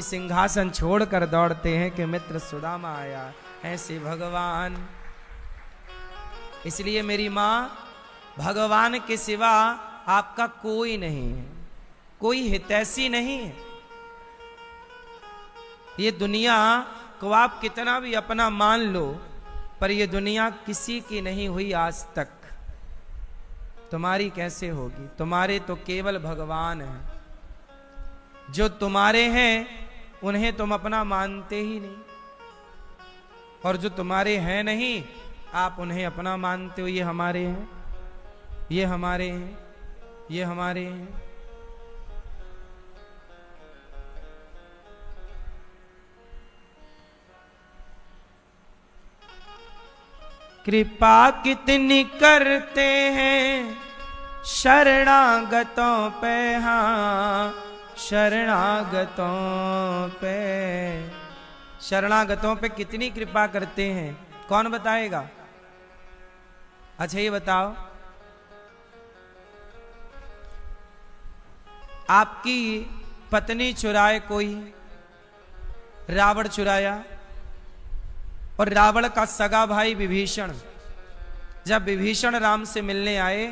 सिंहासन छोड़कर दौड़ते हैं कि मित्र सुदामा आया, ऐसे भगवान। इसलिए मेरी मां, भगवान के सिवा आपका कोई नहीं है, कोई हितैषी नहीं है। ये दुनिया को आप कितना भी अपना मान लो, पर ये दुनिया किसी की नहीं हुई आज तक। तुम्हारी कैसे होगी? तुम्हारे तो केवल भगवान हैं। जो तुम्हारे हैं उन्हें तुम अपना मानते ही नहीं, और जो तुम्हारे हैं नहीं आप उन्हें अपना मानते हो। ये हमारे हैं, ये हमारे हैं, ये हमारे हैं। कृपा कितनी करते हैं शरणागतों पे, हाँ शरणागतों पे, शरणागतों पे कितनी कृपा करते हैं, कौन बताएगा? अच्छा ये बताओ, आपकी पत्नी चुराए कोई, रावण चुराया, और रावण का सगा भाई विभीषण, जब विभीषण राम से मिलने आए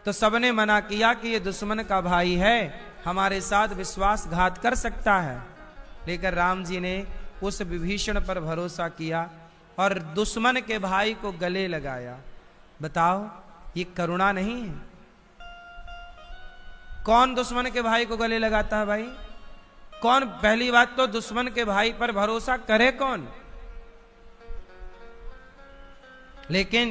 तो सबने मना किया कि ये दुश्मन का भाई है, हमारे साथ विश्वासघात कर सकता है। लेकिन राम जी ने उस विभीषण पर भरोसा किया और दुश्मन के भाई को गले लगाया। बताओ ये करुणा नहीं है? कौन दुश्मन के भाई को गले लगाता है भाई? कौन? पहली बात तो दुश्मन के भाई पर भरोसा करे कौन? लेकिन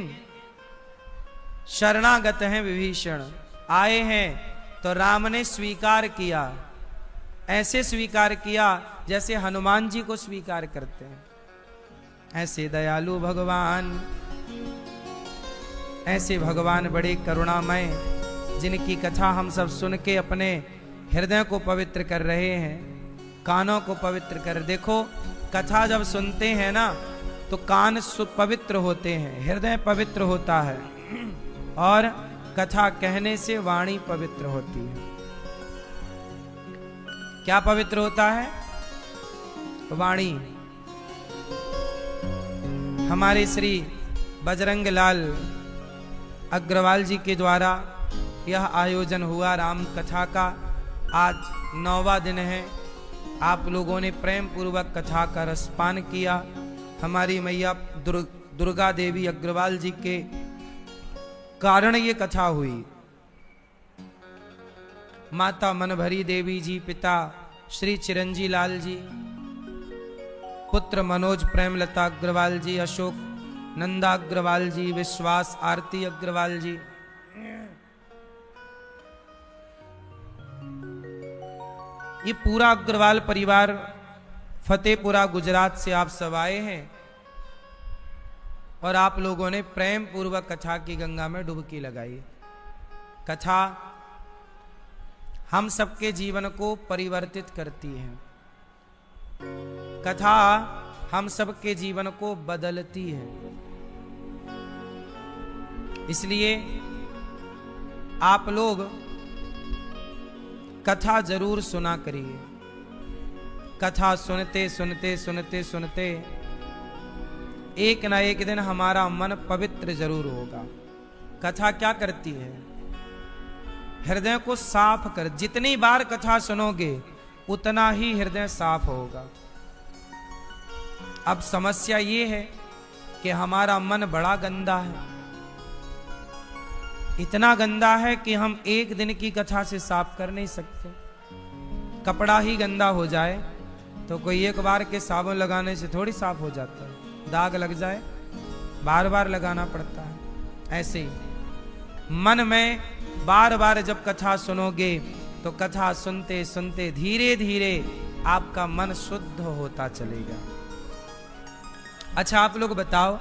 शरणागत हैं विभीषण, आए हैं तो राम ने स्वीकार किया, ऐसे स्वीकार किया जैसे हनुमान जी को स्वीकार करते हैं। ऐसे दयालु भगवान, ऐसे भगवान बड़े करुणामय, जिनकी कथा हम सब सुन के अपने हृदय को पवित्र कर रहे हैं, कानों को पवित्र कर। देखो कथा जब सुनते हैं ना तो कान पवित्र होते हैं, हृदय पवित्र होता है, और कथा कहने से वाणी पवित्र होती है। क्या पवित्र होता है? वाणी। हमारे श्री बजरंग लाल अग्रवाल जी के द्वारा यह आयोजन हुआ राम कथा का। आज 9वां दिन है। आप लोगों ने प्रेम पूर्वक कथा का रसपान किया। हमारी मैया दुर्गा देवी अग्रवाल जी के कारण ये कथा हुई। माता मनभरी देवी जी, पिता श्री चिरंजी लाल जी, पुत्र मनोज प्रेमलता अग्रवाल जी, अशोक नंदा अग्रवाल जी, विश्वास आरती अग्रवाल जी, ये पूरा अग्रवाल परिवार फतेहपुरा गुजरात से आप सब आए हैं, और आप लोगों ने प्रेम पूर्वक कथा की गंगा में डुबकी लगाई। कथा हम सबके जीवन को परिवर्तित करती है, कथा हम सबके जीवन को बदलती है। इसलिए आप लोग कथा जरूर सुना करिए। कथा सुनते सुनते सुनते सुनते एक ना एक दिन हमारा मन पवित्र जरूर होगा। कथा क्या करती है? हृदय को साफ कर। जितनी बार कथा सुनोगे उतना ही हृदय साफ होगा। अब समस्या ये है कि हमारा मन बड़ा गंदा है, इतना गंदा है कि हम एक दिन की कथा से साफ कर नहीं सकते। कपड़ा ही गंदा हो जाए तो कोई एक बार के साबुन लगाने से थोड़ी साफ हो जाता है, दाग लग जाए बार बार लगाना पड़ता है। ऐसे ही मन में बार बार जब कथा सुनोगे तो कथा सुनते सुनते धीरे धीरे आपका मन शुद्ध होता चलेगा। अच्छा आप लोग बताओ,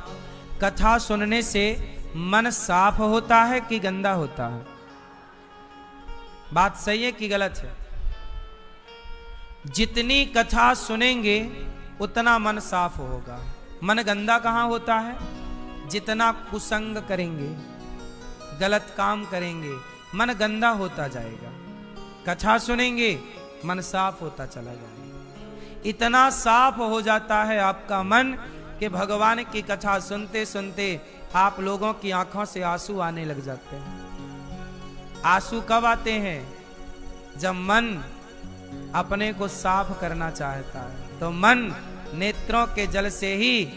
कथा सुनने से मन साफ होता है कि गंदा होता है? बात सही है कि गलत है? जितनी कथा सुनेंगे उतना मन साफ होगा। मन गंदा कहाँ होता है? जितना कुसंग करेंगे, गलत काम करेंगे, मन गंदा होता जाएगा। कथा सुनेंगे मन साफ होता चला जाए। इतना साफ हो जाता है आपका मन कि भगवान की कथा सुनते सुनते आप लोगों की आंखों से आंसू आने लग जाते हैं। आंसू कब आते हैं? जब मन अपने को साफ करना चाहता है, तो मन नेत्रों के जल से ही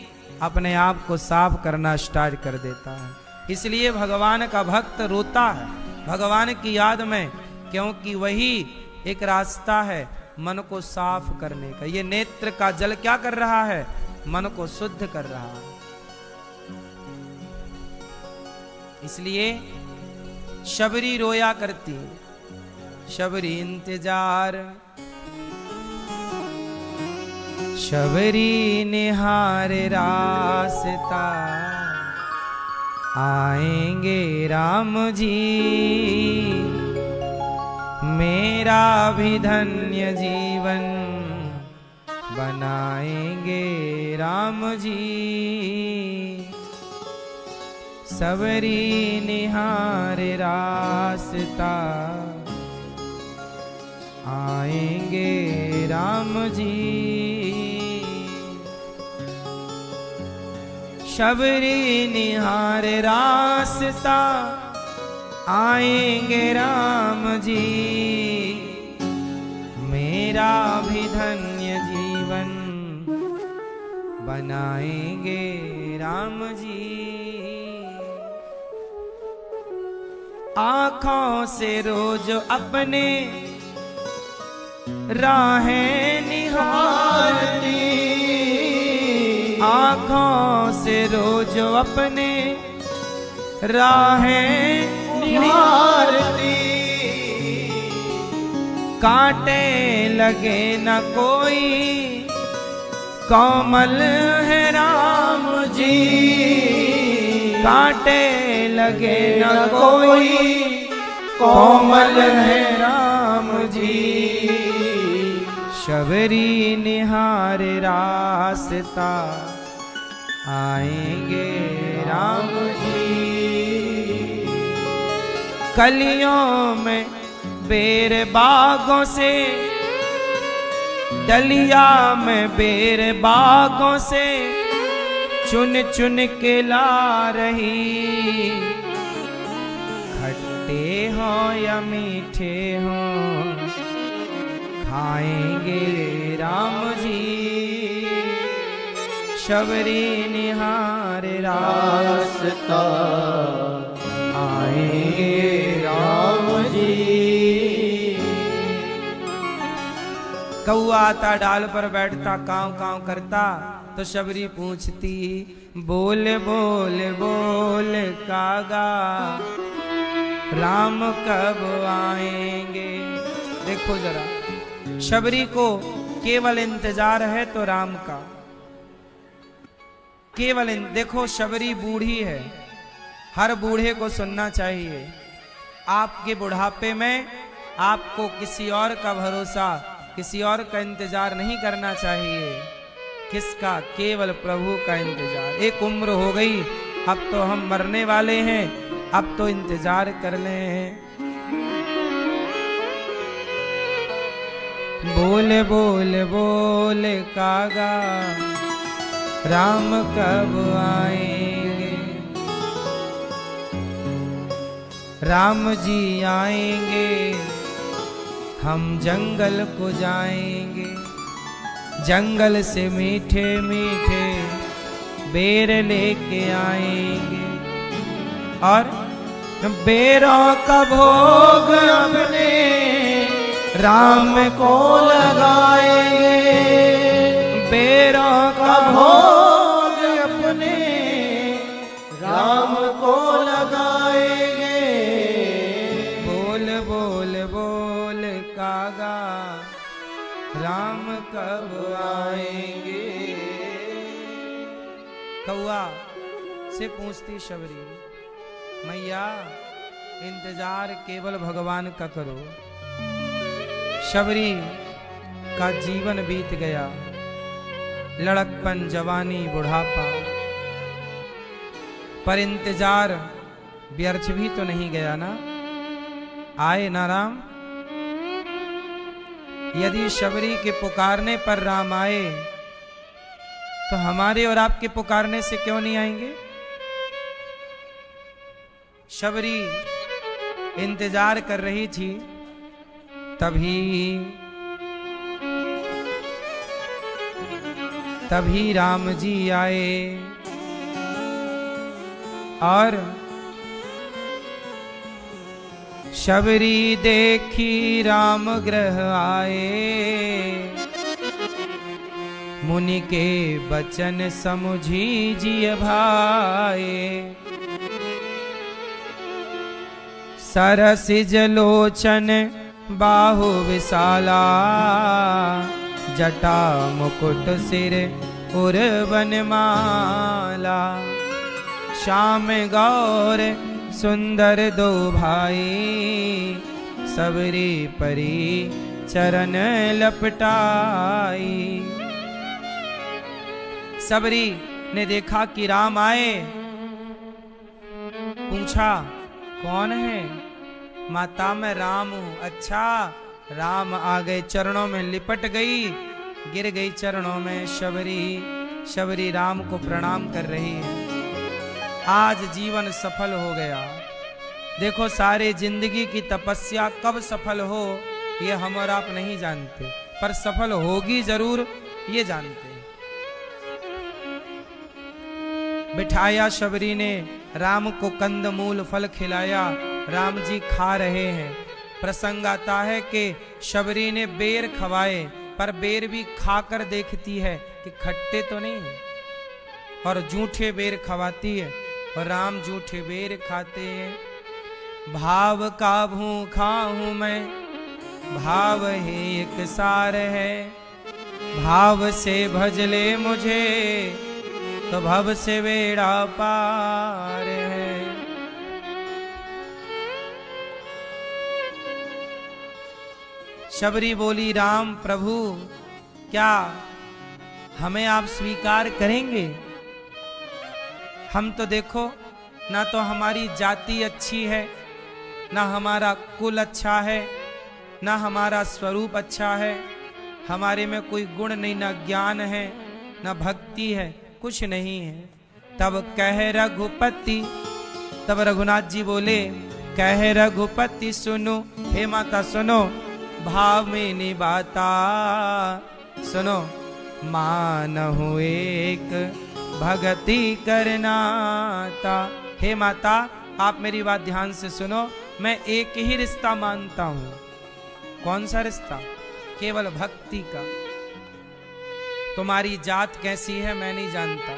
अपने आप को साफ करना स्टार्ट कर देता है। इसलिए भगवान का भक्त रोता है भगवान की याद में, क्योंकि वही एक रास्ता है मन को साफ करने का। ये नेत्र का जल क्या कर रहा है? मन को शुद्ध कर रहा है। इसलिए शबरी रोया करती, शबरी इंतजार, शबरी निहार रास्ता, आएंगे राम जी, मेरा भी धन्य जीवन बनाएंगे राम जी। सबरी निहार रास्ता, आएंगे राम जी। शबरी निहार रास्ता, आएंगे राम जी, मेरा भी धन्य जीवन बनाएंगे राम जी। आँखों से रोज अपने राहें निहारती, आँखों से रोज अपने राहें निहारती, कांटे लगे न कोई कोमल है राम जी, कांटे लगे न कोई कोमल है राम जी। शबरी निहार रास्ता, आएंगे राम जी। कलियों में बेर बागों से, डलिया में बेर बागों से चुन चुन के ला रही, खट्टे हो या मीठे हो खाएंगे राम जी। शबरी निहार रास्ता, आएंगे राम जी। कौआ आता डाल पर बैठता, कांव कांव करता, तो शबरी पूछती, बोल बोल बोल कागा, राम कब आएंगे। देखो जरा, शबरी को केवल इंतजार है तो राम का, केवल देखो शबरी बूढ़ी है, हर बूढ़े को सुनना चाहिए। आपके बुढ़ापे में आपको किसी और का भरोसा, किसी और का इंतजार नहीं करना चाहिए। किसका? केवल प्रभु का इंतजार। एक उम्र हो गई, अब तो हम मरने वाले हैं, अब तो इंतजार कर लें। बोले बोले बोले कागा, राम कब आएंगे। राम जी आएंगे, हम जंगल को जाएंगे, जंगल से मीठे मीठे बेर लेके आएंगे, और बेरों का भोग अपने राम को लगाएंगे, बेरों का भोग अपने राम को लगाएंगे। बोल बोल बोल कागा, राम कब आएंगे। कौआ से पूछती शबरी, मैया इंतजार केवल भगवान का करो। शबरी का जीवन बीत गया, लड़कपन, जवानी, बुढ़ापा, पर इंतजार व्यर्थ भी तो नहीं गया ना। आए ना राम, यदि शबरी के पुकारने पर राम आए तो हमारे और आपके पुकारने से क्यों नहीं आएंगे? शबरी इंतजार कर रही थी, तभी राम जी आए और शबरी देखी राम ग्रह आए, मुनि के बचन समुझी जिय भाए। सरसिज लोचन बाहु विशाला, जटा मुकुट सिर उर वनमाला। श्याम गौर सुंदर दो भाई, सबरी परी चरण लपटाई। सबरी ने देखा कि राम आए, पूछा कौन है? माता मैं राम हूं। अच्छा, राम आ गए, चरणों में लिपट गई, गिर गई चरणों में शबरी। शबरी राम को प्रणाम कर रही है। आज जीवन सफल हो गया। देखो, सारे जिंदगी की तपस्या कब सफल हो ये हम और आप नहीं जानते, पर सफल होगी जरूर ये जानते हैं। बिठाया शबरी ने, राम को कंद मूल फल खिलाया। राम जी खा रहे हैं। प्रसंग आता है कि शबरी ने बेर खवाए, पर बेर भी खाकर देखती है कि खट्टे तो नहीं है, और जूठे बेर खवाती है, और राम जूठे बेर खाते हैं। भाव का भूखा हूं मैं, भाव ही एक सार है। भाव से भजले मुझे, तो भव से बेड़ा पार है। शबरी बोली, राम प्रभु, क्या हमें आप स्वीकार करेंगे? हम तो देखो, ना तो हमारी जाति अच्छी है, ना हमारा कुल अच्छा है, ना हमारा स्वरूप अच्छा है, हमारे में कोई गुण नहीं, ना ज्ञान है, ना भक्ति है, कुछ नहीं है। तब कह रघुपति, तब रघुनाथ जी बोले, कह रघुपति सुनो, हे माता सुनो, भाव में निभाता सुनो। मानहु एक भगति करनाता। हे माता, आप मेरी बात ध्यान से सुनो। मैं एक ही रिश्ता मानता हूं। कौन सा रिश्ता? केवल भक्ति का। तुम्हारी जात कैसी है मैं नहीं जानता,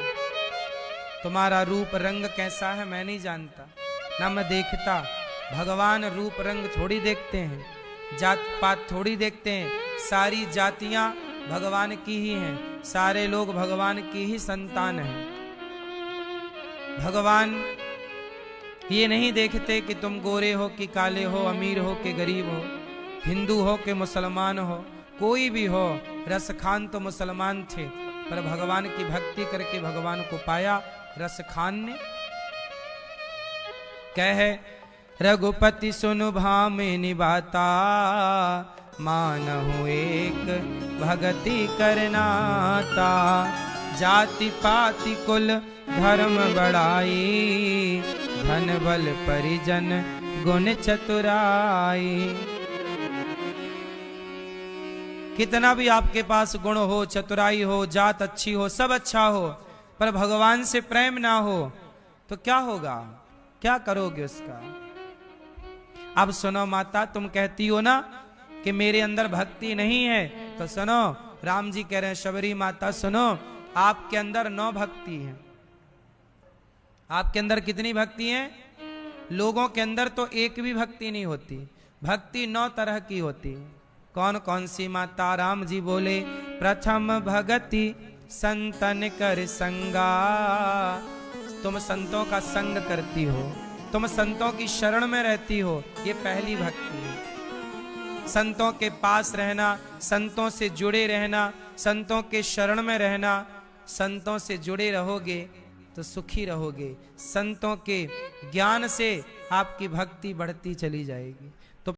तुम्हारा रूप रंग कैसा है मैं नहीं जानता, ना मैं देखता। भगवान रूप रंग थोड़ी देखते हैं, जात पात थोड़ी देखते हैं। सारी जातियां भगवान की ही हैं, सारे लोग भगवान की ही संतान हैं। भगवान ये नहीं देखते कि तुम गोरे हो कि काले हो, अमीर हो कि गरीब हो, हिंदू हो कि मुसलमान हो, कोई भी हो। रसखान तो मुसलमान थे, पर भगवान की भक्ति करके भगवान को पाया रसखान ने। कह रघुपति सुनु भामे निभाता, मानहु एक भगति करनाता। जाति पाति कुल धर्म बढ़ाई, धन बल परिजन गुण चतुराई। कितना भी आपके पास गुण हो, चतुराई हो, जात अच्छी हो, सब अच्छा हो, पर भगवान से प्रेम ना हो तो क्या होगा? क्या करोगे उसका? अब सुनो माता, तुम कहती हो ना कि मेरे अंदर भक्ति नहीं है, तो सुनो, राम जी कह रहे हैं, शबरी माता सुनो, आपके अंदर 9 भक्ति है। आपके अंदर कितनी भक्ति है? लोगों के अंदर तो एक भी भक्ति नहीं होती, भक्ति 9 तरह की होती है। कौन कौन सी माता? राम जी बोले, प्रथम भगति संतन कर संगा। तुम संतों का संग करती हो, तुम संतों की शरण में रहती हो, ये पहली भक्ति है। संतों के पास रहना, संतों से जुड़े रहना, संतों के शरण में रहना। संतों से जुड़े रहोगे तो सुखी रहोगे। संतों के ज्ञान से आपकी भक्ति बढ़ती चली जाएगी।